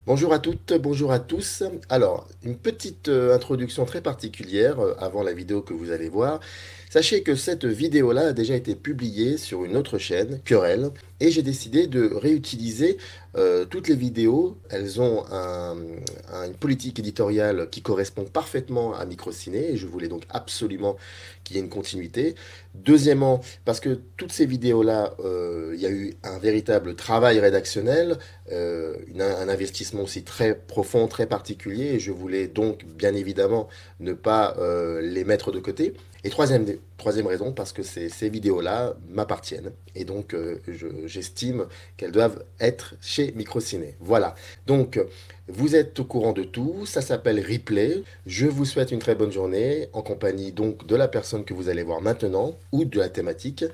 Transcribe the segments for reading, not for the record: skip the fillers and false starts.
Bonjour à toutes, bonjour à tous. Alors, une petite introduction très particulière avant la vidéo que vous allez voir. Sachez que cette vidéo-là a déjà été publiée sur une autre chaîne, Querelle, et j'ai décidé de réutiliser toutes les vidéos. Elles ont une politique éditoriale qui correspond parfaitement à Microciné, et je voulais donc absolument qu'il y ait une continuité. Deuxièmement, parce que toutes ces vidéos-là, il y a eu un véritable travail rédactionnel, un investissement aussi très profond, très particulier, et je voulais donc bien évidemment ne pas les mettre de côté. Et troisième raison, parce que ces vidéos-là m'appartiennent, et donc j'estime qu'elles doivent être chez Microciné. Voilà, donc vous êtes au courant de tout, ça s'appelle Replay. Je vous souhaite une très bonne journée, en compagnie donc de la personne que vous allez voir maintenant, ou de la thématique.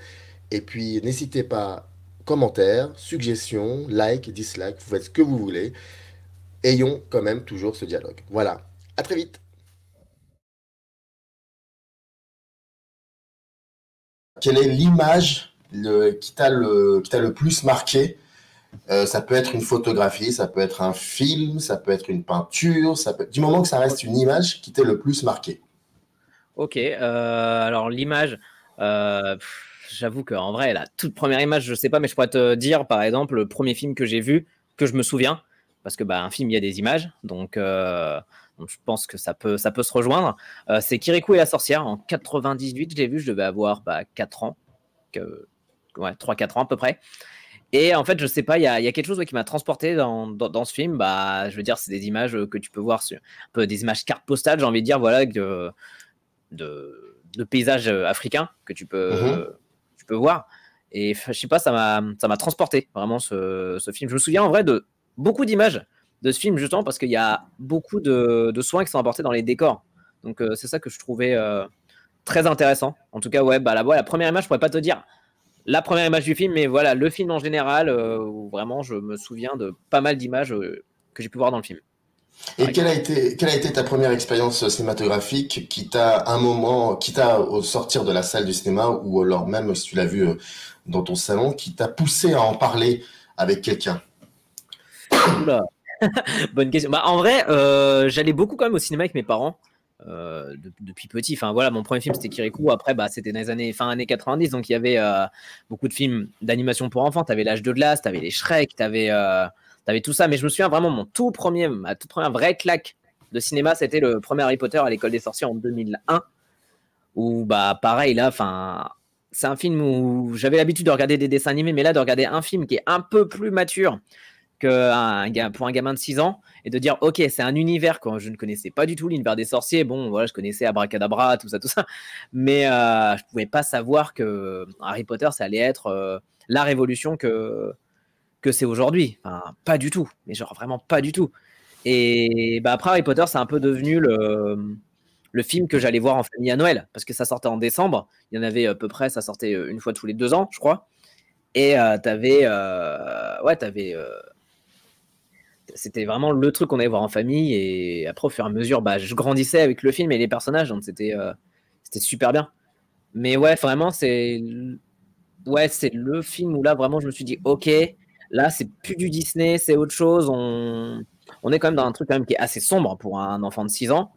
Et puis, n'hésitez pas, commentaires, suggestions, like, dislike, vous faites ce que vous voulez. Ayons quand même toujours ce dialogue. Voilà. À très vite. Quelle est l'image qui t'a le plus marqué? Ça peut être une photographie, ça peut être un film, ça peut être une peinture, du moment que ça reste une image qui t'est le plus marqué. Ok, alors l'image, j'avoue qu'en vrai, la toute première image, je sais pas, mais je pourrais te dire, par exemple, le premier film que j'ai vu, que je me souviens, parce que bah, un film, il y a des images, donc je pense que ça peut se rejoindre. C'est Kirikou et la sorcière en 98, je l'ai vu, je devais avoir 4 ans, ouais, 3-4 ans à peu près. Et en fait, je sais pas, il y a quelque chose qui m'a transporté dans ce film. Bah, je veux dire, c'est des images que tu peux voir sur un peu des images cartes postales, j'ai envie de dire, voilà, de paysages africains que Mhm. tu peux voir. Et je sais pas, ça m'a transporté vraiment ce film. Je me souviens en vrai de beaucoup d'images de ce film, justement parce qu'il y a beaucoup de soins qui sont apportés dans les décors. Donc c'est ça que je trouvais très intéressant. En tout cas, ouais, bah la première image, je pourrais pas te dire la première image du film, mais voilà, le film en général, où vraiment je me souviens de pas mal d'images que j'ai pu voir dans le film, par Et exemple. quelle a été ta première expérience cinématographique qui t'a un moment, qui t'a au sortir de la salle du cinéma ou alors même si tu l'as vu dans ton salon, qui t'a poussé à en parler avec quelqu'un? Oula, bonne question. Bah, en vrai, j'allais beaucoup quand même au cinéma avec mes parents depuis petit. Enfin voilà, mon premier film c'était Kirikou. Après, bah, c'était dans les années fin années 90, donc il y avait beaucoup de films d'animation pour enfants. T'avais l'âge de glace, t'avais les Shrek, t'avais tout ça. Mais je me souviens vraiment ma toute première vraie claque de cinéma, c'était le premier Harry Potter à l'école des sorciers en 2001. Où bah pareil là, enfin c'est un film où j'avais l'habitude de regarder des dessins animés, mais là de regarder un film qui est un peu plus mature pour un gamin de 6 ans et de dire ok c'est un univers quand je ne connaissais pas du tout l'univers des sorciers. Bon voilà, je connaissais Abracadabra, tout ça, mais je pouvais pas savoir que Harry Potter ça allait être la révolution que c'est aujourd'hui. Enfin pas du tout, mais genre vraiment pas du tout. Et bah après Harry Potter c'est un peu devenu le film que j'allais voir en famille à Noël parce que ça sortait en décembre. Il y en avait à peu près, ça sortait une fois tous les 2 ans je crois. Et c'était vraiment le truc qu'on allait voir en famille. Et après, au fur et à mesure, bah, je grandissais avec le film et les personnages, donc c'était super bien. Mais ouais, vraiment, c'est le film où là, vraiment, je me suis dit, ok, là, c'est plus du Disney, c'est autre chose. On est quand même dans un truc quand même qui est assez sombre pour un enfant de 6 ans,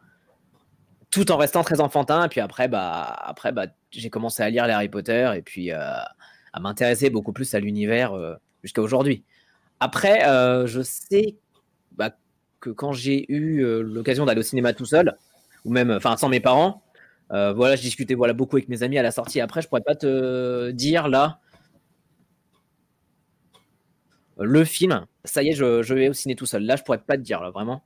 tout en restant très enfantin. Et puis après, j'ai commencé à lire les Harry Potter et puis à m'intéresser beaucoup plus à l'univers jusqu'à aujourd'hui. Après, je sais bah, que quand j'ai eu l'occasion d'aller au cinéma tout seul, ou même, enfin, sans mes parents, voilà, je discutais voilà, beaucoup avec mes amis à la sortie. Après, je pourrais pas te dire là, le film, ça y est, je vais au ciné tout seul. Là, je pourrais pas te dire, là, vraiment.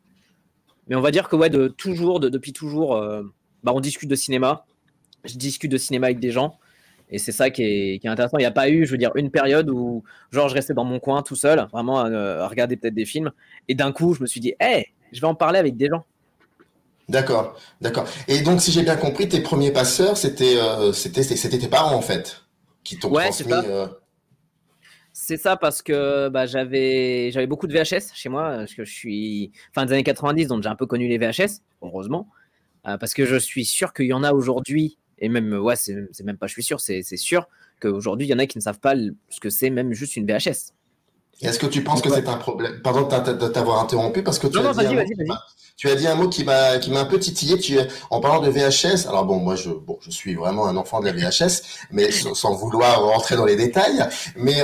Mais on va dire que, ouais, depuis toujours, bah, on discute de cinéma. Je discute de cinéma avec des gens. Et c'est ça qui est intéressant. Il n'y a pas eu, je veux dire, une période où, genre, je restais dans mon coin tout seul, vraiment à regarder peut-être des films. Et d'un coup, je me suis dit, hé, je vais en parler avec des gens. D'accord, d'accord. Et donc, si j'ai bien compris, tes premiers passeurs, c'était tes parents en fait, qui t'ont Ouais, c'est transmis. ça. C'est ça parce que bah, j'avais beaucoup de VHS chez moi, parce que je suis fin des années 90, donc j'ai un peu connu les VHS, heureusement, parce que je suis sûr qu'il y en a aujourd'hui, et même, ouais, c'est même pas je suis sûr, c'est sûr qu'aujourd'hui, il y en a qui ne savent pas ce que c'est même juste une VHS. Et est-ce que tu penses Donc, que ouais. c'est un problème? Pardon de t'avoir interrompu parce que tu Non, as non, dit un vas-y, mot vas-y, vas-y. tu as dit un mot qui m'a un peu titillé. En parlant de VHS, alors bon, moi je suis vraiment un enfant de la VHS, mais sans vouloir rentrer dans les détails. Mais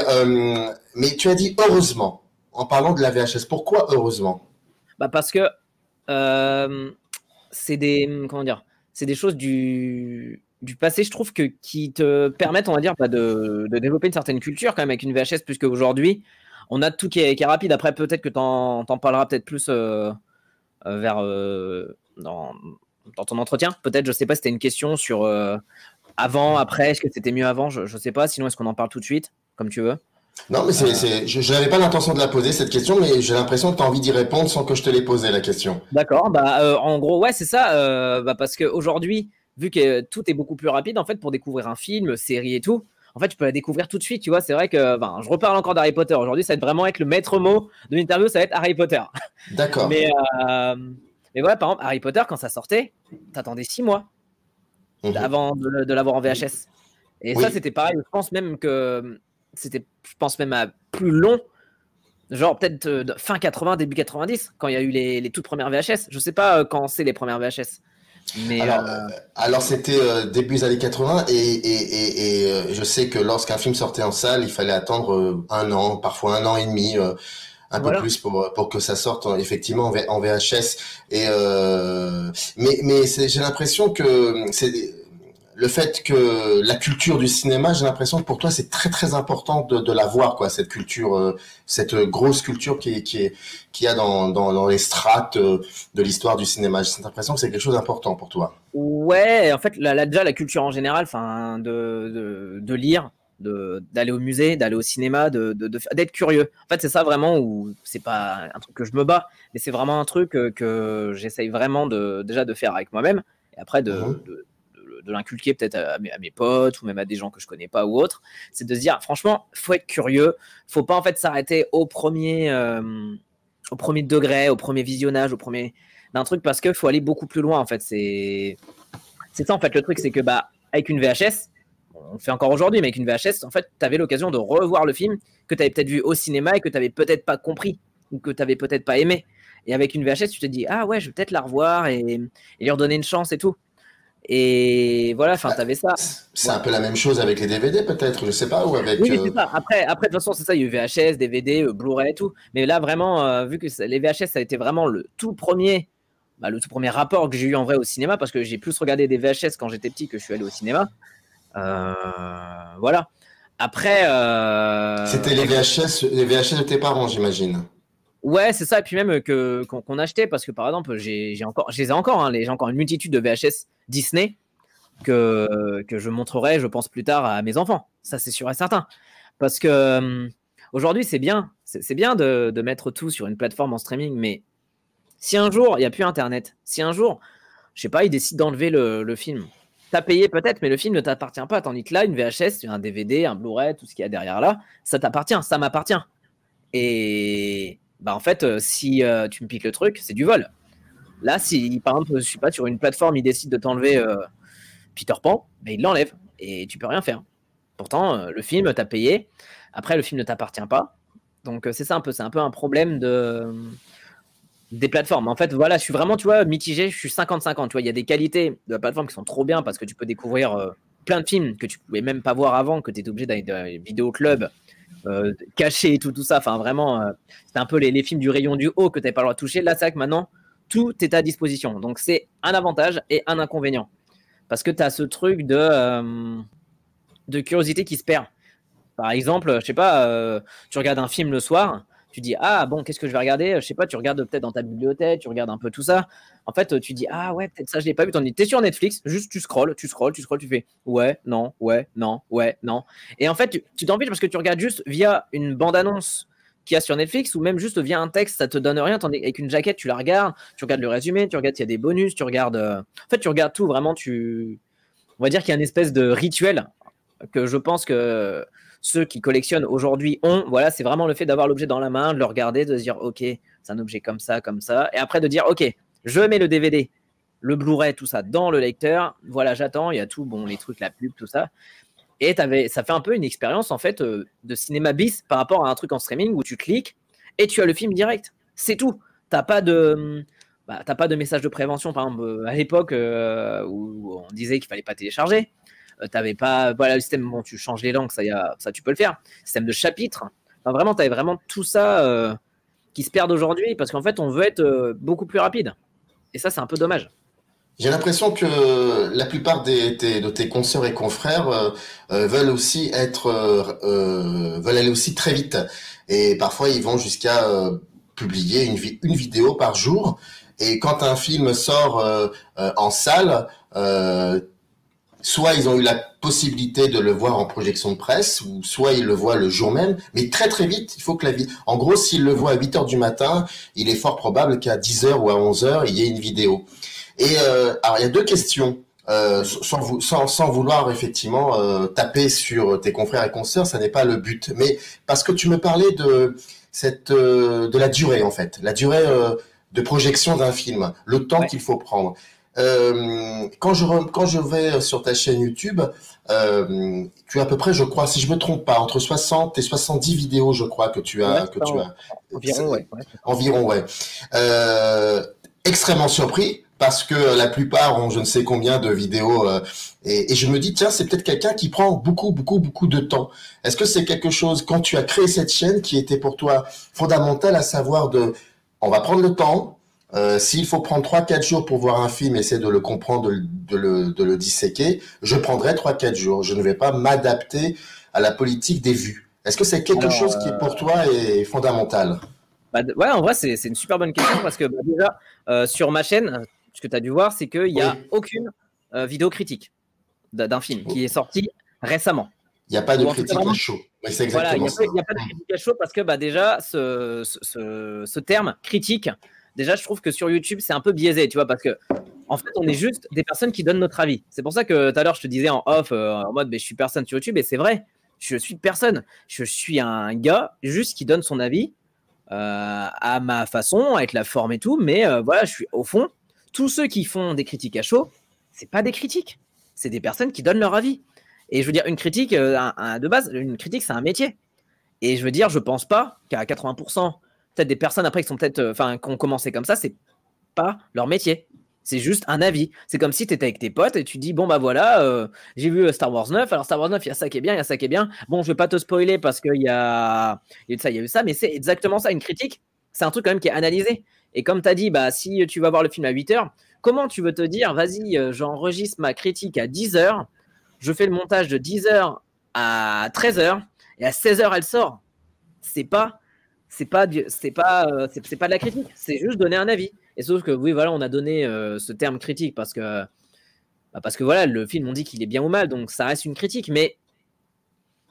tu as dit heureusement en parlant de la VHS. Pourquoi heureusement? Bah parce que euh, c'est des, comment dire, c'est des choses du passé, je trouve, qui te permettent, on va dire, bah, de développer une certaine culture quand même avec une VHS, plus qu'aujourd'hui, on a tout qui est rapide. Après, peut-être que t'en parleras peut-être plus vers dans ton entretien. Peut-être, je sais pas si c'était une question sur avant, après, est-ce que c'était mieux avant, je sais pas. Sinon, est-ce qu'on en parle tout de suite, comme tu veux. Non, mais Euh, je n'avais pas l'intention de la poser cette question, mais j'ai l'impression que tu as envie d'y répondre sans que je te l'ai posée la question. D'accord, bah en gros ouais c'est ça, bah, parce qu'aujourd'hui vu que tout est beaucoup plus rapide en fait pour découvrir un film, série et tout, en fait tu peux la découvrir tout de suite, tu vois, c'est vrai que ben, je reparle encore d'Harry Potter aujourd'hui, ça va être vraiment être le maître mot de l'interview, ça va être Harry Potter. D'accord. Mais, euh, mais voilà, par exemple Harry Potter quand ça sortait, t'attendais 6 mois Mhm. avant de l'avoir en VHS. Et ça Oui. c'était pareil, je pense même que c'était, je pense même à plus long. Genre peut-être fin 80, début 90, quand il y a eu les toutes premières VHS. Je sais pas quand c'est les premières VHS. Mais Alors, alors c'était début des années 80 je sais que lorsqu'un film sortait en salle, il fallait attendre un an, parfois un an et demi, un peu voilà. plus pour que ça sorte effectivement en VHS. J'ai l'impression que c'est le fait que la culture du cinéma, j'ai l'impression que pour toi c'est très très important de la voir quoi, cette culture, cette grosse culture qui a dans les strates de l'histoire du cinéma. J'ai l'impression que c'est quelque chose d'important pour toi. Ouais, en fait, déjà, la culture en général, de lire, d'aller au musée, d'aller au cinéma, d'être curieux. En fait, c'est ça vraiment où c'est pas un truc que je me bats, mais c'est vraiment un truc que j'essaye vraiment déjà de faire avec moi-même et après Mhm. de l'inculquer peut-être à mes potes ou même à des gens que je connais pas ou autres. C'est de se dire, franchement, faut être curieux, faut pas en fait s'arrêter au premier degré, au premier visionnage, au premier d'un truc parce qu'il faut aller beaucoup plus loin en fait. C'est ça en fait le truc, c'est que bah avec une VHS, on le fait encore aujourd'hui, mais avec une VHS, en fait, tu avais l'occasion de revoir le film que tu avais peut-être vu au cinéma et que tu avais peut-être pas compris ou que tu avais peut-être pas aimé. Et avec une VHS, tu te dis ah ouais, je vais peut-être la revoir et lui redonner une chance et tout. Et voilà, enfin, Bah, tu avais ça. c'est Ouais. un peu la même chose avec les DVD peut-être, je sais pas, ou avec. Oui, oui, c'est ça. Après, de toute façon, c'est ça. Il y a eu VHS, DVD, Blu-ray et tout. Mais là, vraiment, vu que les VHS, ça a été vraiment le tout premier rapport que j'ai eu en vrai au cinéma, parce que j'ai plus regardé des VHS quand j'étais petit que je suis allé au cinéma. Euh, voilà. Après, C'était les VHS de tes parents, j'imagine. ouais, c'est ça. Et puis même qu'on achetait, parce que par exemple, je les ai encore, hein, j'ai encore une multitude de VHS Disney que je montrerai, je pense, plus tard à mes enfants. Ça, c'est sûr et certain. Parce que aujourd'hui, c'est bien de mettre tout sur une plateforme en streaming, mais si un jour, il n'y a plus Internet, si un jour, je sais pas, ils décident d'enlever le film, t'as payé peut-être, mais le film ne t'appartient pas. Tandis que là, une VHS, un DVD, un Blu-ray, tout ce qu'il y a derrière là, ça t'appartient, ça m'appartient. Et bah en fait, si tu me piques le truc, c'est du vol. Là, si par exemple, je suis pas sur une plateforme, ils décident de t'enlever Peter Pan, mais ils l'enlèvent et tu peux rien faire. Pourtant, le film t'a payé. Après, le film ne t'appartient pas. Donc c'est ça un peu, c'est un peu un problème des plateformes. En fait, voilà, je suis vraiment, tu vois, mitigé, je suis 50-50. Tu vois, il y a des qualités de la plateforme qui sont trop bien parce que tu peux découvrir plein de films que tu pouvais même pas voir avant, que tu étais obligé d'aller dans les vidéoclubs, cacher et tout ça. Enfin, vraiment, c'était un peu les films du rayon du haut que tu n'avais pas le droit de toucher. Là, c'est vrai que maintenant, tout est à disposition. Donc, c'est un avantage et un inconvénient. Parce que tu as ce truc de curiosité qui se perd. Par exemple, je sais pas, tu regardes un film le soir, tu dis ah bon, qu'est-ce que je vais regarder? Je sais pas, tu regardes peut-être dans ta bibliothèque, tu regardes un peu tout ça. En fait, tu dis ah ouais, peut-être ça je l'ai pas vu. T'es sur Netflix, juste tu fais ouais, non, ouais, non, ouais, non. Et en fait, tu t'en fiches parce que tu regardes juste via une bande-annonce qu'il y a sur Netflix ou même juste via un texte, ça te donne rien. Tandis avec une jaquette, tu regardes le résumé, tu regardes s'il y a des bonus, tu regardes. En fait, tu regardes tout vraiment. On va dire qu'il y a une espèce de rituel que je pense que ceux qui collectionnent aujourd'hui ont. Voilà, c'est vraiment le fait d'avoir l'objet dans la main, de le regarder, de se dire, OK, c'est un objet comme ça. Et après de dire, OK, je mets le DVD, le Blu-ray, tout ça dans le lecteur. Voilà, j'attends. Il y a tout, bon, les trucs, la pub, tout ça. Et ça fait un peu une expérience en fait de cinéma bis par rapport à un truc en streaming où tu cliques et tu as le film direct. C'est tout. T'as pas de t'as pas de message de prévention, par exemple, à l'époque où on disait qu'il fallait pas télécharger. T'avais pas, voilà, le système, bon, tu changes les langues, ça tu peux le faire. Système de chapitres. Enfin, vraiment, t'avais vraiment tout ça qui se perd aujourd'hui parce qu'en fait, on veut être beaucoup plus rapide. Et ça, c'est un peu dommage. J'ai l'impression que la plupart de tes consoeurs et confrères veulent aussi veulent aller aussi très vite. Et parfois, ils vont jusqu'à publier une vidéo par jour. Et quand un film sort en salle, soit ils ont eu la possibilité de le voir en projection de presse, ou soit ils le voient le jour même, mais très très vite, il faut que en gros, s'ils le voient à 8 heures du matin, il est fort probable qu'à 10 heures ou à 11 heures, il y ait une vidéo. Et alors, il y a deux questions, sans vouloir effectivement taper sur tes confrères et consoeurs, ça n'est pas le but, mais parce que tu me parlais de la durée en fait, la durée de projection d'un film, le temps qu'il faut prendre. Quand je vais sur ta chaîne YouTube, tu as à peu près, je crois, si je me trompe pas, entre 60 et 70 vidéos, je crois, que tu as. Environ, ouais. Environ, ouais. Extrêmement surpris, parce que la plupart ont je ne sais combien de vidéos, et je me dis, tiens, c'est peut-être quelqu'un qui prend beaucoup de temps. Est-ce que c'est quelque chose, quand tu as créé cette chaîne, qui était pour toi fondamental, à savoir on va prendre le temps. S'il faut prendre 3-4 jours pour voir un film, essayer de le comprendre, de le disséquer, je prendrai 3-4 jours. Je ne vais pas m'adapter à la politique des vues. Est-ce que c'est quelque chose qui, pour toi, est fondamental? Ouais, en vrai, c'est une super bonne question parce que déjà, sur ma chaîne, ce que tu as dû voir, c'est qu'il n'y a aucune vidéo critique d'un film qui est sorti récemment. Il n'y a pas de critique à chaud. Oui, c'est exactement ça. Il n'y a pas de critique à chaud parce que déjà, ce terme critique, déjà, je trouve que sur YouTube, c'est un peu biaisé, tu vois, parce que en fait, on est juste des personnes qui donnent notre avis. C'est pour ça que tout à l'heure, je te disais en off, en mode, je suis personne sur YouTube, et c'est vrai, je suis personne. Je suis un gars juste qui donne son avis à ma façon, avec la forme et tout, mais voilà, je suis au fond. Tous ceux qui font des critiques à chaud, c'est pas des critiques, c'est des personnes qui donnent leur avis. Et je veux dire, une critique, de base, une critique, c'est un métier. Et je veux dire, je pense pas qu'à 80%, peut-être des personnes après qui sont peut-être, qui ont commencé comme ça, c'est pas leur métier. C'est juste un avis. C'est comme si tu étais avec tes potes et tu dis, bon bah voilà, j'ai vu Star Wars 9. Alors Star Wars 9, il y a ça qui est bien, il y a ça qui est bien. Bon, je vais pas te spoiler parce qu'il y a eu ça, il y a eu ça, mais c'est exactement ça. Une critique, c'est un truc quand même qui est analysé. Et comme tu as dit, bah, si tu vas voir le film à 8 heures, comment tu veux te dire, vas-y, j'enregistre ma critique à 10 heures, je fais le montage de 10 heures à 13 heures, et à 16 heures, elle sort. C'est pas de la critique, c'est juste donner un avis. Et sauf que oui, voilà, on a donné ce terme critique parce que voilà, le film, on dit qu'il est bien ou mal, donc ça reste une critique. Mais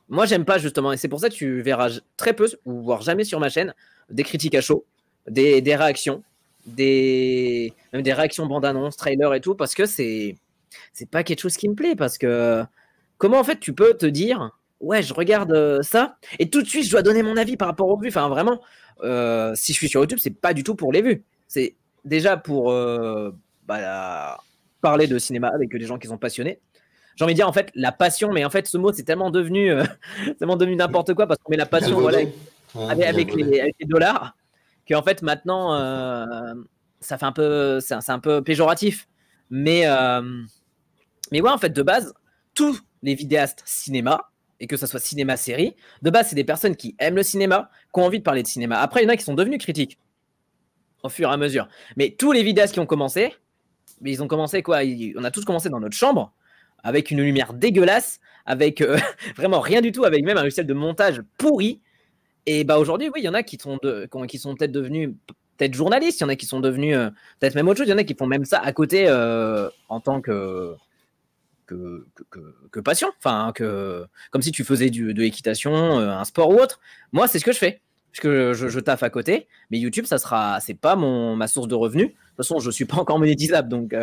moi, j'aime pas justement, et c'est pour ça que tu verras très peu, ou voire jamais sur ma chaîne, des critiques à chaud, des réactions, même des réactions bande-annonce, trailer et tout, parce que c'est pas quelque chose qui me plaît. Parce que comment en fait tu peux te dire, ouais, je regarde ça, et tout de suite je dois donner mon avis par rapport aux vues. Enfin, vraiment, si je suis sur YouTube, c'est pas du tout pour les vues. C'est déjà pour parler de cinéma avec des gens qui sont passionnés. J'ai envie de dire, en fait, la passion, mais en fait, ce mot, c'est tellement devenu n'importe quoi parce qu'on met la passion avec les dollars, qu'en fait, maintenant, ça fait un peu, c'est un peu péjoratif. Mais ouais, en fait, de base, tous les vidéastes cinéma, et que ça soit cinéma-série, de base, c'est des personnes qui aiment le cinéma, qui ont envie de parler de cinéma. Après, il y en a qui sont devenus critiques au fur et à mesure. Mais tous les vidéastes qui ont commencé, mais ils ont commencé quoi? On a tous commencé dans notre chambre, avec une lumière dégueulasse, avec vraiment rien du tout, avec même un logiciel de montage pourri. Et bah aujourd'hui, oui, il y en a qui sont peut-être devenus journalistes, il y en a qui sont devenus peut-être même autre chose, il y en a qui font même ça à côté en tant que passion, enfin comme si tu faisais de l'équitation, un sport ou autre. Moi, c'est ce que je fais. Parce que je taffe à côté, mais YouTube, c'est pas ma source de revenus. De toute façon, je suis pas encore monétisable, donc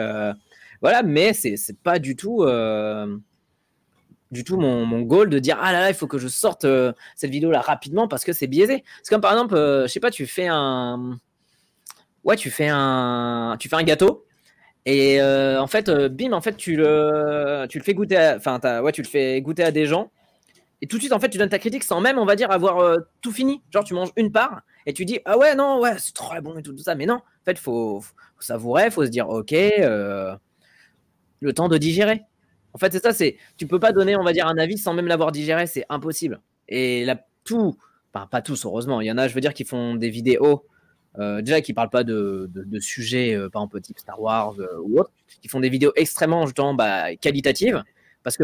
voilà. Mais c'est pas du tout mon goal de dire, ah là là, il faut que je sorte cette vidéo là rapidement parce que c'est biaisé. C'est comme par exemple, je sais pas, tu fais un gâteau Et en fait, bim, en fait, tu le fais goûter enfin, ouais, tu le fais goûter à des gens. Et tout de suite, en fait, tu donnes ta critique sans même, on va dire, avoir tout fini. Genre, tu manges une part et tu dis, ah ouais, non, ouais, c'est trop bon et tout ça. Mais non, en fait, faut savourer, faut se dire, ok, le temps de digérer. En fait, c'est ça, tu peux pas donner, on va dire, un avis sans même l'avoir digéré, c'est impossible. Et là, enfin, pas tous, heureusement. Il y en a, je veux dire, qui font des vidéos, déjà, qui parlent pas de sujets, par exemple, type Star Wars ou autre, qui font des vidéos extrêmement, justement, qualitatives, parce que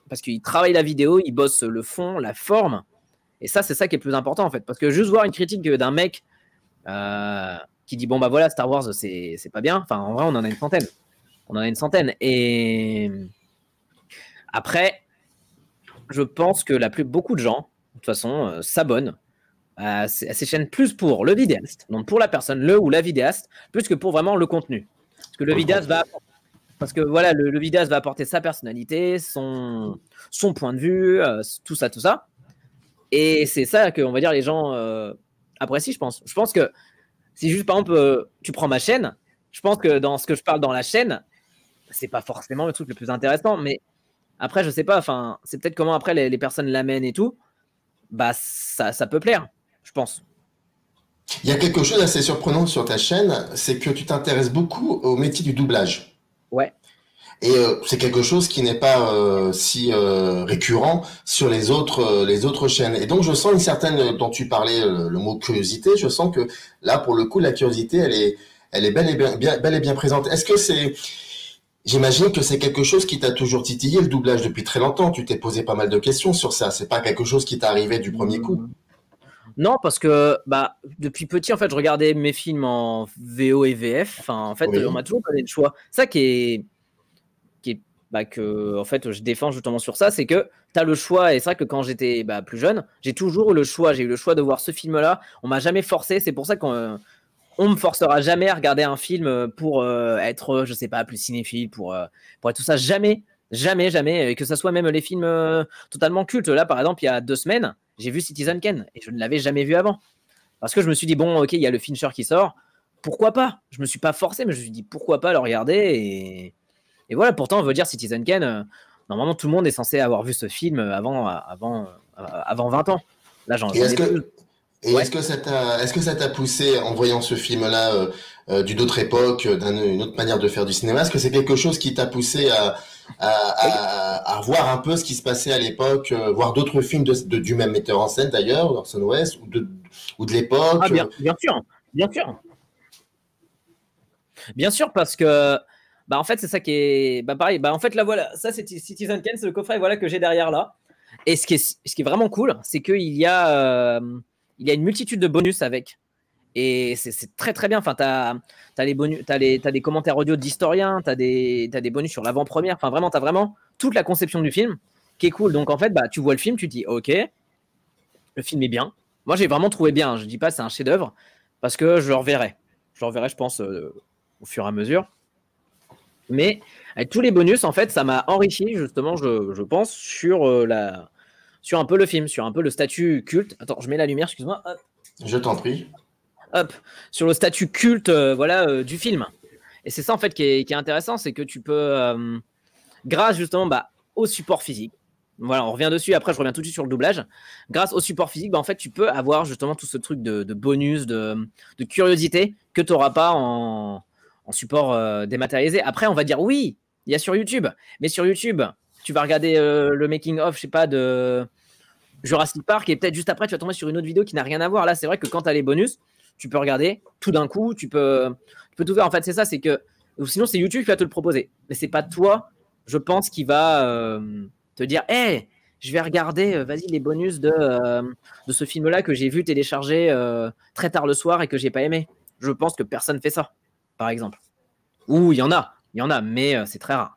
parce qu'ils travaillent la vidéo, ils bossent le fond, la forme. Et ça, c'est ça qui est le plus important, en fait. Parce que juste voir une critique d'un mec qui dit, bon, bah voilà, Star Wars, c'est pas bien. Enfin, en vrai, on en a une centaine. On en a une centaine. Et après, je pense que beaucoup de gens, de toute façon, s'abonnent à ces chaînes plus pour le vidéaste, donc pour la personne, le ou la vidéaste, plus que pour vraiment le contenu. Parce que le vidéaste va, parce que voilà, le vidéaste va apporter sa personnalité, son point de vue, tout ça, tout ça. Et c'est ça que, on va dire, les gens apprécient, je pense. Je pense que si juste, par exemple, tu prends ma chaîne, je pense que dans ce que je parle dans la chaîne, c'est pas forcément le truc le plus intéressant, mais après, je sais pas, enfin, c'est peut-être comment après les personnes l'amènent et tout, bah ça peut plaire, je pense. Il y a quelque chose d'assez surprenant sur ta chaîne, c'est que tu t'intéresses beaucoup au métier du doublage. Ouais. Et c'est quelque chose qui n'est pas si récurrent sur les autres chaînes. Et donc je sens une certaine, dont tu parlais le mot curiosité, je sens que là pour le coup la curiosité elle est bel et bien présente. Est-ce que j'imagine que c'est quelque chose qui t'a toujours titillé le doublage depuis très longtemps. Tu t'es posé pas mal de questions sur ça. C'est pas quelque chose qui t'est arrivé du premier coup. Non, parce que bah, depuis petit, en fait, je regardais mes films en VO et VF. Enfin, en fait, on Oui. m'a toujours donné le choix. Ça que en fait, je défends justement sur ça, c'est que tu as le choix. Et c'est vrai que quand j'étais plus jeune, j'ai toujours eu le choix. J'ai eu le choix de voir ce film-là. On m'a jamais forcé. C'est pour ça qu'on on me forcera jamais à regarder un film pour être, je sais pas, plus cinéphile, pour être tout ça. Jamais, jamais, jamais. Et que ce soit même les films totalement cultes. Là, par exemple, il y a 2 semaines, j'ai vu Citizen Kane et je ne l'avais jamais vu avant. Parce que je me suis dit, bon, ok, il y a le Fincher qui sort. Pourquoi pas? Je me suis pas forcé, mais je me suis dit, pourquoi pas le regarder et voilà, pourtant, on veut dire Citizen Kane, normalement, tout le monde est censé avoir vu ce film avant 20 ans. Là, j'en Et est-ce ai plus. que et Ouais. est-ce que ça t'a poussé en voyant ce film-là d'une autre époque, d'une autre manière de faire du cinéma? Est-ce que c'est quelque chose qui t'a poussé Oui. à voir un peu ce qui se passait à l'époque, voir d'autres films du même metteur en scène d'ailleurs, Orson Welles, ou de Ah, l'époque? bien sûr, bien sûr. Bien sûr, parce que, en fait, c'est ça qui est, pareil. En fait, là, voilà, ça, c'est Citizen Kane, c'est le coffret, voilà, que j'ai derrière là. Et ce qui est vraiment cool, c'est il y a une multitude de bonus avec. Et c'est très très bien. Enfin, t'as les bonus, t'as des commentaires audio d'historiens, t'as des bonus sur l'avant-première. Enfin, vraiment, t'as vraiment toute la conception du film qui est cool. Donc, en fait, tu vois le film, tu te dis, ok, le film est bien. Moi, j'ai vraiment trouvé bien. Je dis pas c'est un chef-d'œuvre parce que je le reverrai. Je le reverrai, je pense, au fur et à mesure. Mais avec tous les bonus, en fait, ça m'a enrichi justement, je pense, sur un peu le film, sur un peu le statut culte. Attends, je mets la lumière, excuse-moi. Hop, Je t'en prie. hop. Sur le statut culte, voilà, du film. Et c'est ça en fait qui est intéressant, c'est que tu peux, grâce justement au support physique. Voilà, on revient dessus. Après, je reviens tout de suite sur le doublage. Grâce au support physique, en fait, tu peux avoir justement tout ce truc de bonus, de curiosité que tu n'auras pas en support dématérialisé. Après, on va dire oui, il y a sur YouTube. Mais sur YouTube, tu vas regarder le making-of, je sais pas, de Jurassic Park et peut-être juste après, tu vas tomber sur une autre vidéo qui n'a rien à voir. Là, c'est vrai que quand tu as les bonus, tu peux regarder tout d'un coup, tu peux tout faire. En fait, c'est ça, c'est que ou sinon, c'est YouTube qui va te le proposer. Mais c'est pas toi, je pense, qui va te dire hey, je vais regarder, vas-y, les bonus de ce film-là que j'ai vu télécharger très tard le soir et que j'ai pas aimé. Je pense que personne fait ça, par exemple. Ou il y en a, mais c'est très rare.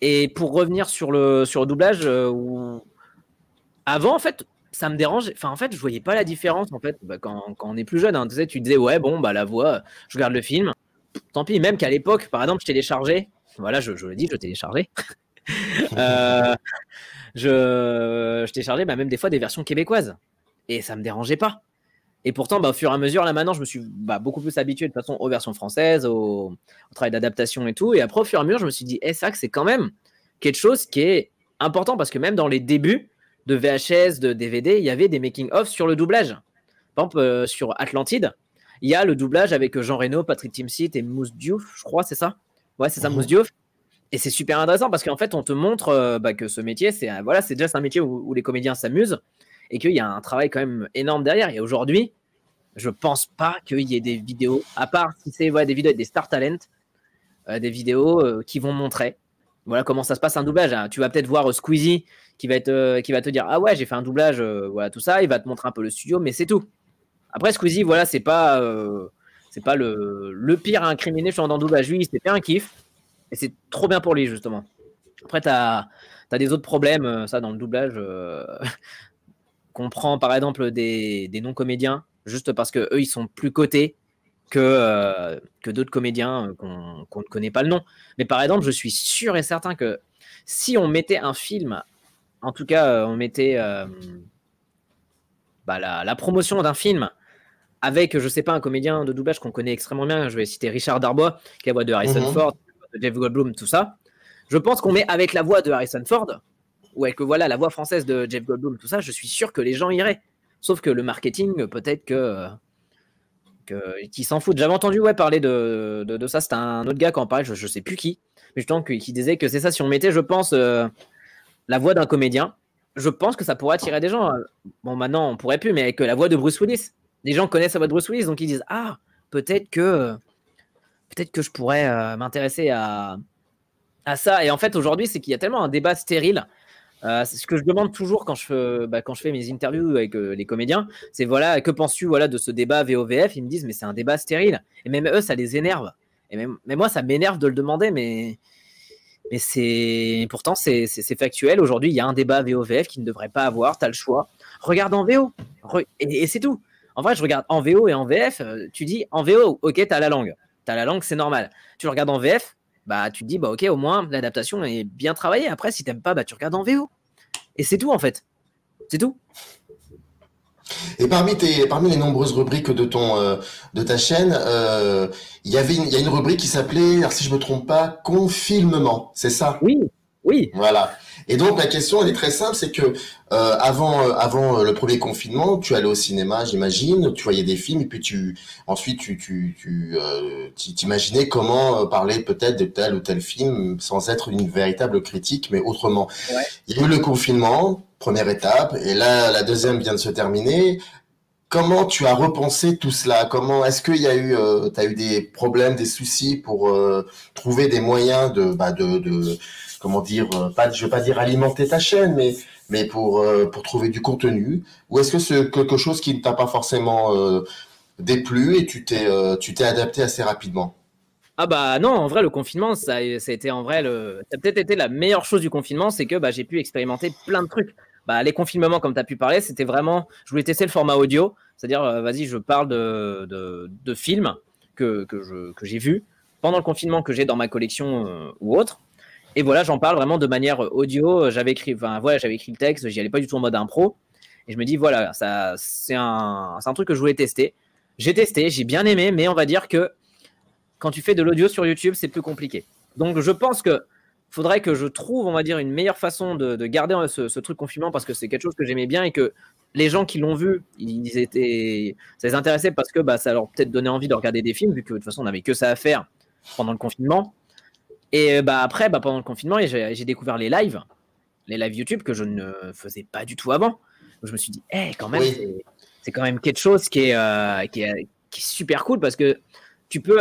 Et pour revenir sur le doublage, avant, en fait, ça me dérange. Enfin, en fait, je voyais pas la différence, en fait, quand on est plus jeune. Hein. Tu sais, tu disais, ouais, bon, la voix, je regarde le film. Tant pis, même qu'à l'époque, par exemple, je téléchargeais. Voilà, je le dis, je téléchargeais. euh, je téléchargeais même des fois des versions québécoises. Et ça me dérangeait pas. Et pourtant, bah, au fur et à mesure, là maintenant, je me suis beaucoup plus habitué de toute façon aux versions françaises, au travail d'adaptation et tout. Et après, au fur et à mesure, je me suis dit, c'est vrai que c'est quand même quelque chose qui est important parce que même dans les débuts de VHS, de DVD, il y avait des making-of sur le doublage. Par exemple, sur Atlantide, il y a le doublage avec Jean Reno, Patrick Timsit et Mousse Diouf, je crois, c'est ça? Ouais, c'est ça, Mousse Diouf. Et c'est super intéressant parce qu'en fait, on te montre que ce métier, c'est déjà un métier où les comédiens s'amusent et qu'il y a un travail quand même énorme derrière. Et aujourd'hui, je pense pas qu'il y ait des vidéos, à part si c'est des vidéos avec des star talent, des vidéos qui vont montrer comment ça se passe un doublage. Tu vas peut-être voir Squeezie qui va te dire ah ouais, j'ai fait un doublage, tout ça. Il va te montrer un peu le studio, mais c'est tout. Après Squeezie, c'est pas le pire à incriminer dans le doublage. Lui, il s'est fait un kiff et c'est trop bien pour lui justement. Après, t'as des autres problèmes, ça dans le doublage. Qu'on prend par exemple des non-comédiens juste parce que eux ils sont plus cotés que d'autres comédiens qu'on ne connaît pas le nom. Mais par exemple, je suis sûr et certain que si on mettait un film, en tout cas on mettait la promotion d'un film avec, je sais pas, un comédien de doublage qu'on connaît extrêmement bien, je vais citer Richard Darbois, qui est la voix de Harrison Ford, de Jeff Goldblum, tout ça. Je pense qu'on met avec la voix de Harrison Ford, ou avec la voix française de Jeff Goldblum, tout ça, je suis sûr que les gens iraient. Sauf que le marketing, peut-être qu'ils s'en foutent. J'avais entendu parler de ça, c'était un autre gars qui en parlait, je sais plus qui, mais justement qui disait que c'est ça, si on mettait, je pense, la voix d'un comédien, je pense que ça pourrait attirer des gens. Bon, maintenant, on pourrait plus, mais avec la voix de Bruce Willis. Les gens connaissent la voix de Bruce Willis, donc ils disent peut-être que je pourrais m'intéresser à ça. Et en fait, aujourd'hui, c'est qu'il y a tellement un débat stérile. C'est ce que je demande toujours quand je fais mes interviews avec les comédiens. C'est que penses-tu de ce débat VOVF? Ils me disent mais c'est un débat stérile. Et même eux, ça les énerve. Et même moi, ça m'énerve de le demander, mais pourtant c'est factuel. Aujourd'hui, il y a un débat VOVF qui ne devrait pas avoir. T'as le choix. Regarde en VO. Et c'est tout. En vrai, je regarde en VO et en VF. Tu dis en VO, ok, t'as la langue. T'as la langue, c'est normal. Tu le regardes en VF, tu te dis, ok, au moins, l'adaptation est bien travaillée. Après, si t'aimes pas, tu regardes en VO. Et c'est tout, en fait. C'est tout. Et parmi les nombreuses rubriques de ta chaîne, il y a une rubrique qui s'appelait, alors si je me trompe pas, Confilmement, c'est ça? Oui. Voilà. Et donc la question elle est très simple, c'est que avant le premier confinement, tu allais au cinéma, j'imagine, tu voyais des films et puis ensuite tu t'imaginais comment parler peut-être de tel ou tel film sans être une véritable critique, mais autrement. Ouais. Il y a eu le confinement, première étape, et là la deuxième vient de se terminer. Comment tu as repensé tout cela? Comment est-ce qu'il y a eu, t'as eu des problèmes, des soucis pour trouver des moyens de comment dire, je veux pas dire alimenter ta chaîne, mais pour trouver du contenu? Ou est-ce que c'est quelque chose qui ne t'a pas forcément déplu et tu t'es adapté assez rapidement? Non, en vrai, le confinement, ça a été en vrai ça a peut-être été la meilleure chose du confinement, c'est que j'ai pu expérimenter plein de trucs. Les confinements, comme tu as pu parler, c'était vraiment, je voulais tester le format audio, c'est-à-dire, vas-y, je parle de films que j'ai vus pendant le confinement, que j'ai dans ma collection ou autre. Et voilà, j'en parle vraiment de manière audio. J'avais écrit le texte, j'y allais pas du tout en mode impro. Et je me dis, ça, c'est un truc que je voulais tester. J'ai testé, j'ai bien aimé, mais on va dire que quand tu fais de l'audio sur YouTube, c'est plus compliqué. Donc, je pense que faudrait que je trouve, on va dire, une meilleure façon de garder ce truc confinement parce que c'est quelque chose que j'aimais bien et que les gens qui l'ont vu, ça les intéressait parce que ça leur peut-être donnait envie de regarder des films vu que de toute façon, on n'avait que ça à faire pendant le confinement. Et après, pendant le confinement, j'ai découvert les lives YouTube que je ne faisais pas du tout avant. Donc, je me suis dit, quand même, c'est quand même quelque chose qui est super cool parce que tu peux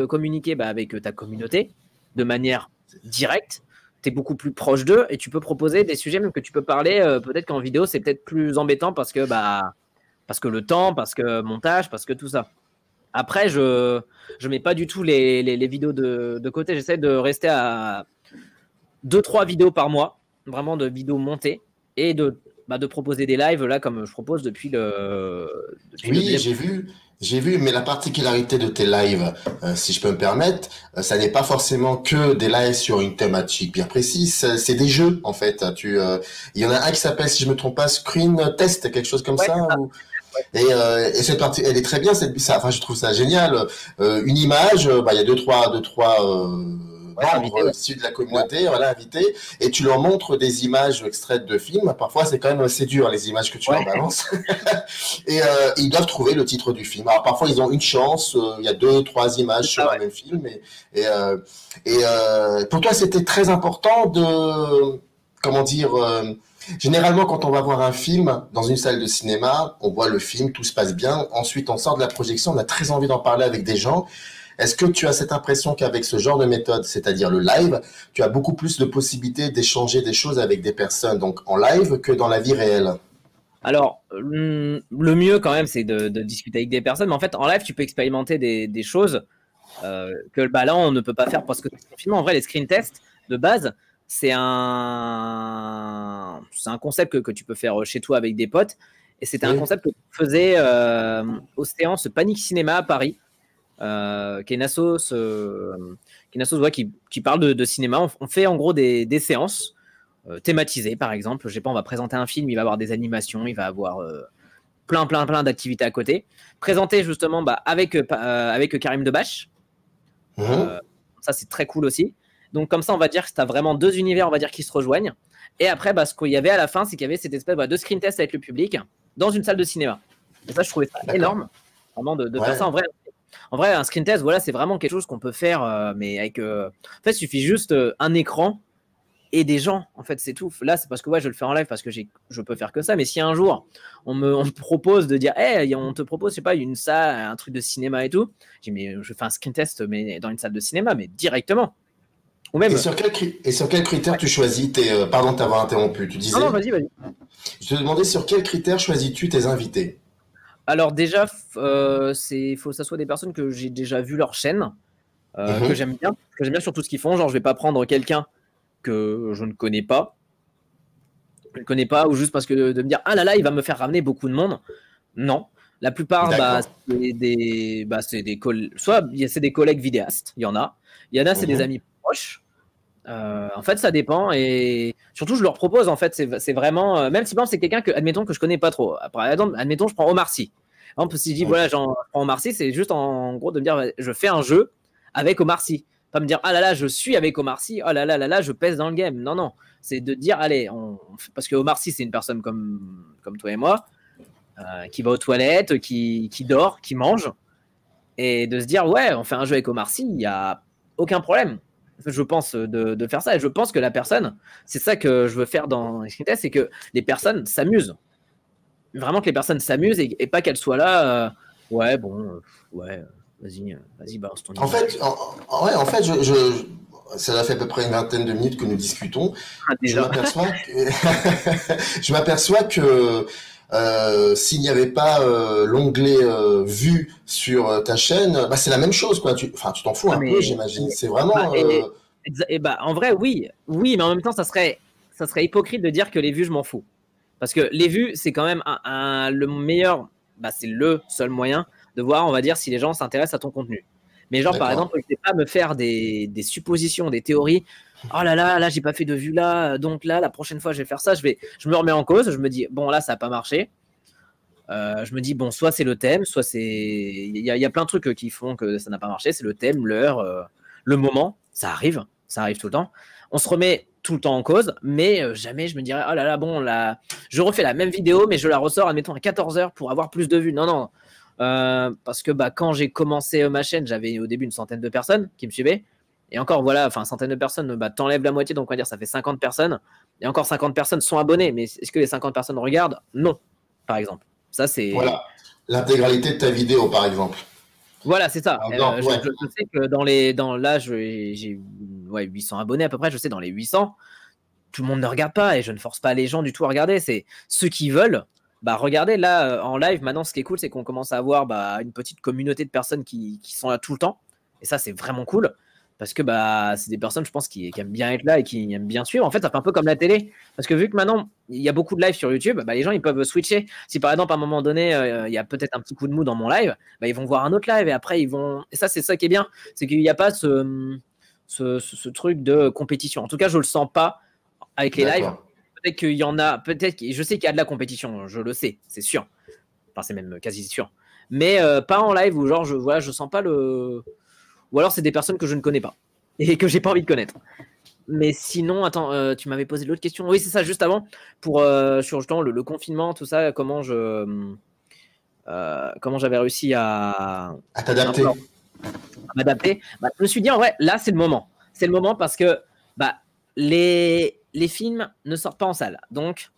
communiquer avec ta communauté de manière directe. Tu es beaucoup plus proche d'eux et tu peux proposer des sujets même que tu peux parler. Peut-être qu'en vidéo, c'est peut-être plus embêtant parce que le temps, parce que montage, parce que tout ça. Après, je mets pas du tout les vidéos de côté. J'essaie de rester à 2-3 vidéos par mois, vraiment de vidéos montées et de proposer des lives là comme je propose depuis le. Oui, j'ai vu, mais la particularité de tes lives, si je peux me permettre, ça n'est pas forcément que des lives sur une thématique bien précise, c'est des jeux en fait. Il y en a un qui s'appelle, si je me trompe pas, Screen Test, quelque chose comme ça. C'est ça. Ou... Et cette partie, elle est très bien. Enfin, je trouve ça génial. Une image, il y a deux, trois Ouais, invité, membres ouais. issus de la Ouais, communauté, voilà, invités, et tu leur montres des images extraites de films. Parfois, c'est quand même assez dur les images que tu ouais, leur balances. Et ils doivent trouver le titre du film. Alors parfois, ils ont une chance. Il y a deux, trois c'est images ça, sur un ouais. même film. Pour toi, c'était très important de, comment dire. Généralement, quand on va voir un film dans une salle de cinéma, on voit le film, tout se passe bien. Ensuite, on sort de la projection, on a très envie d'en parler avec des gens. Est-ce que tu as cette impression qu'avec ce genre de méthode, c'est-à-dire le live, tu as beaucoup plus de possibilités d'échanger des choses avec des personnes, donc en live, que dans la vie réelle? Alors, le mieux quand même, c'est de discuter avec des personnes. Mais en fait, en live, tu peux expérimenter des choses que bah, là, on ne peut pas faire parce que finalement, en vrai, les screen tests, de base, c'est un concept que tu peux faire chez toi avec des potes. Et c'était un Oui. concept que tu faisais au séance Panic Cinéma à Paris, qui est une assos, ouais, qui parle de cinéma. On fait en gros des séances thématisées, par exemple. Je sais pas, on va présenter un film, il va avoir des animations, il va avoir plein d'activités à côté. Présenté justement bah, avec Karim Debache. Mhm. Euh, Ça, c'est très cool aussi. Donc, comme ça, on va dire que tu as vraiment deux univers, on va dire, qui se rejoignent. Et après, bah, ce qu'il y avait à la fin, c'est qu'il y avait cette espèce de screen test avec le public dans une salle de cinéma. Et ça, je trouvais ça D'accord. énorme, vraiment, de faire ça Ouais. en vrai. En vrai, un screen test, voilà, c'est vraiment quelque chose qu'on peut faire, mais avec. En fait, il suffit juste un écran et des gens. En fait, c'est tout. Là, c'est parce que ouais, je le fais en live parce que je peux faire que ça. Mais si un jour on me propose de dire, hey, on te propose, je sais pas, une salle, un truc de cinéma et tout, je dis, mais je fais un screen test, mais dans une salle de cinéma, mais directement. Ou même. Et sur quels critères Ouais. tu choisis pardon de t'avoir interrompu, tu Non, non, disais? vas-y, vas-y. Je te demandais sur quels critères choisis-tu tes invités? Alors, déjà, faut que ça soit des personnes que j'ai déjà vu leur chaîne, Mhm. que j'aime bien sur tout ce qu'ils font. Genre, je vais pas prendre quelqu'un que je ne connais pas. Je ne connais pas, ou juste parce que de me dire, ah là là, il va me faire ramener beaucoup de monde. Non. La plupart, bah, D'accord. soit c'est des collègues vidéastes, il y en a, c'est des Mhm. amis proches. En fait, ça dépend. Et surtout, je leur propose, en fait, c'est vraiment, même si par exemple, c'est quelqu'un que, admettons, que je connais pas trop. Par exemple, admettons, je prends Omar Sy. Par exemple, si je dis, voilà, Ok. je prends Omar Sy, c'est juste en gros de me dire, je fais un jeu avec Omar Sy. Pas me dire, ah là là, je suis avec Omar Sy, oh là là là là, je pèse dans le game. Non, non. C'est de dire, allez, parce que Omar Sy, c'est une personne comme toi et moi, qui va aux toilettes, qui dort, qui mange, et de se dire, ouais, on fait un jeu avec Omar Sy, il n'y a aucun problème. Je pense de faire ça, et je pense que la personne, c'est ça que je veux faire dans Screen c'est que les personnes s'amusent. Vraiment que les personnes s'amusent et pas qu'elles soient là, ouais, bon, ouais, vas-y, balance ton En image. fait, ouais, en fait, ça fait à peu près une vingtaine de minutes que nous discutons. Ah, Je déjà. m'aperçois que, je m'aperçois que s'il n'y avait pas l'onglet vue sur ta chaîne, bah, c'est la même chose, quoi. Enfin, tu t'en fous Ah, un peu, j'imagine. C'est bah, vraiment. bah, en vrai, oui, oui, mais en même temps, ça serait hypocrite de dire que les vues, je m'en fous. Parce que les vues, c'est quand même le meilleur, bah, c'est le seul moyen de voir, on va dire, si les gens s'intéressent à ton contenu. Mais genre, par D'accord. exemple, je ne vais pas me faire des suppositions, des théories. Oh là là, là, j'ai pas fait de vue là, donc là, la prochaine fois, je vais faire ça. Je me remets en cause, je me dis, bon, là, ça n'a pas marché. Je me dis, bon, soit c'est le thème, soit c'est. Il y a plein de trucs qui font que ça n'a pas marché. C'est le thème, l'heure, le moment. Ça arrive tout le temps. On se remet tout le temps en cause, mais jamais je me dirais, oh là là, bon, là, je refais la même vidéo, mais je la ressors, admettons, à 14 heures pour avoir plus de vues. Non, non. Parce que bah, quand j'ai commencé ma chaîne, j'avais au début une centaine de personnes qui me suivaient. Et encore, voilà, enfin, centaine de personnes, bah, t'enlèves la moitié, donc on va dire ça fait 50 personnes. Et encore 50 personnes sont abonnées, mais est-ce que les 50 personnes regardent? Non, par exemple. Ça, c'est. Voilà. L'intégralité de ta vidéo, par exemple. Voilà, c'est ça. Par exemple, ouais. Je sais que là, j'ai ouais, 800 abonnés à peu près. Je sais, dans les 800, tout le monde ne regarde pas et je ne force pas les gens du tout à regarder. C'est ceux qui veulent. Bah, regardez, là, en live, maintenant, ce qui est cool, c'est qu'on commence à avoir bah, une petite communauté de personnes qui sont là tout le temps. Et ça, c'est vraiment cool. Parce que bah, c'est des personnes, je pense, qui aiment bien être là et qui aiment bien suivre. En fait, ça fait un peu comme la télé. Parce que vu que maintenant, il y a beaucoup de live sur YouTube, bah, les gens, ils peuvent switcher. Si par exemple, à un moment donné, il y a peut-être un petit coup de mou dans mon live, bah, ils vont voir un autre live et après, ils vont. Et ça, c'est ça qui est bien. C'est qu'il n'y a pas ce truc de compétition. En tout cas, je le sens pas avec les lives. D'accord. Peut-être qu'il y en a, je sais qu'il y a de la compétition, je le sais, c'est sûr. Enfin, c'est même quasi sûr. Mais pas en live où genre je sens pas le. Ou alors c'est des personnes que je ne connais pas et que j'ai pas envie de connaître. Mais sinon, attends, tu m'avais posé l'autre question. Oui, c'est ça, juste avant, pour sur justement le confinement, tout ça, comment j'avais réussi à t'adapter. m'adapter. Bah, je me suis dit, en vrai, là, c'est le moment. C'est le moment parce que bah, les films ne sortent pas en salle. Donc,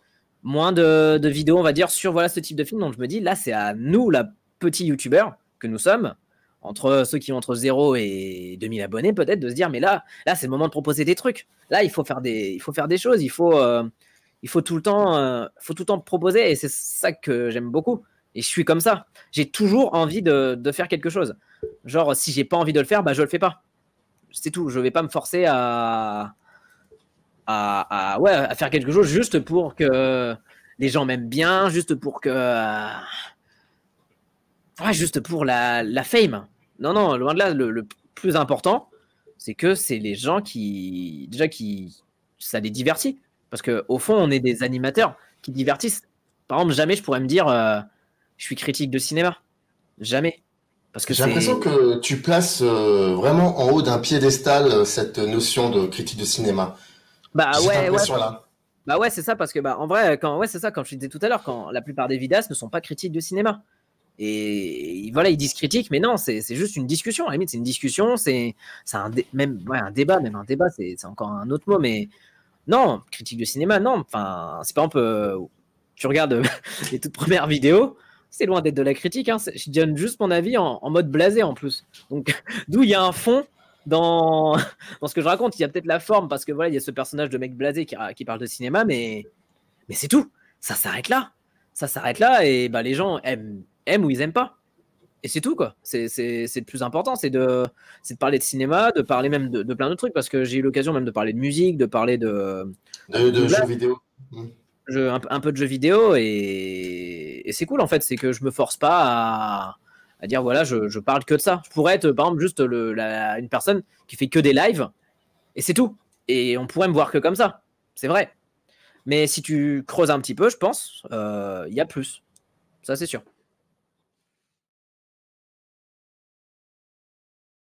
moins de vidéos, on va dire, sur voilà, ce type de film. Donc, je me dis, là, c'est à nous, la petits youtubeurs que nous sommes, entre ceux qui ont entre 0 et 2000 abonnés, peut-être, de se dire, mais là c'est le moment de proposer des trucs. Là, il faut faire des choses. Il faut tout le temps proposer. Et c'est ça que j'aime beaucoup. Et je suis comme ça. J'ai toujours envie de faire quelque chose. Genre, si j'ai pas envie de le faire, bah, je le fais pas. C'est tout. Je vais pas me forcer à faire quelque chose juste pour que les gens m'aiment bien, juste pour que. Juste pour la fame. Non, loin de là. Le plus important, c'est que c'est les gens qui. Déjà, ça les divertit. Parce qu'au fond, on est des animateurs qui divertissent. Par exemple, jamais je pourrais me dire je suis critique de cinéma. Jamais. Parce que J'ai l'impression que tu places vraiment en haut d'un piédestal cette notion de critique de cinéma. Bah J'ai cette ouais. impression-là. Bah ouais, c'est ça, parce que bah, en vrai, c'est ça, comme je disais tout à l'heure, quand la plupart des vidéastes ne sont pas critiques de cinéma. Et voilà, ils disent critique, mais non, c'est juste une discussion. À la limite, c'est une discussion, c'est un débat, c'est encore un autre mot, mais non, critique de cinéma, non. Enfin, c'est par exemple, tu regardes les toutes premières vidéos, c'est loin d'être de la critique. Hein, je donne juste mon avis en mode blasé en plus. Donc, d'où il y a un fond dans ce que je raconte. Il y a peut-être la forme, parce que voilà, il y a ce personnage de mec blasé qui parle de cinéma, mais c'est tout. Ça s'arrête là. Et bah, les gens aiment ou ils aiment pas. Et c'est tout, quoi. C'est le plus important, c'est de parler de cinéma, de parler même de plein de trucs, parce que j'ai eu l'occasion même de parler de musique, de parler de jeux vidéo. un peu de jeux vidéo, et c'est cool, en fait. C'est que je me force pas à dire, voilà, je parle que de ça. Je pourrais être, par exemple, juste une personne qui fait que des lives, et c'est tout. Et on pourrait me voir que comme ça. C'est vrai. Mais si tu creuses un petit peu, je pense, il y a plus. Ça, c'est sûr.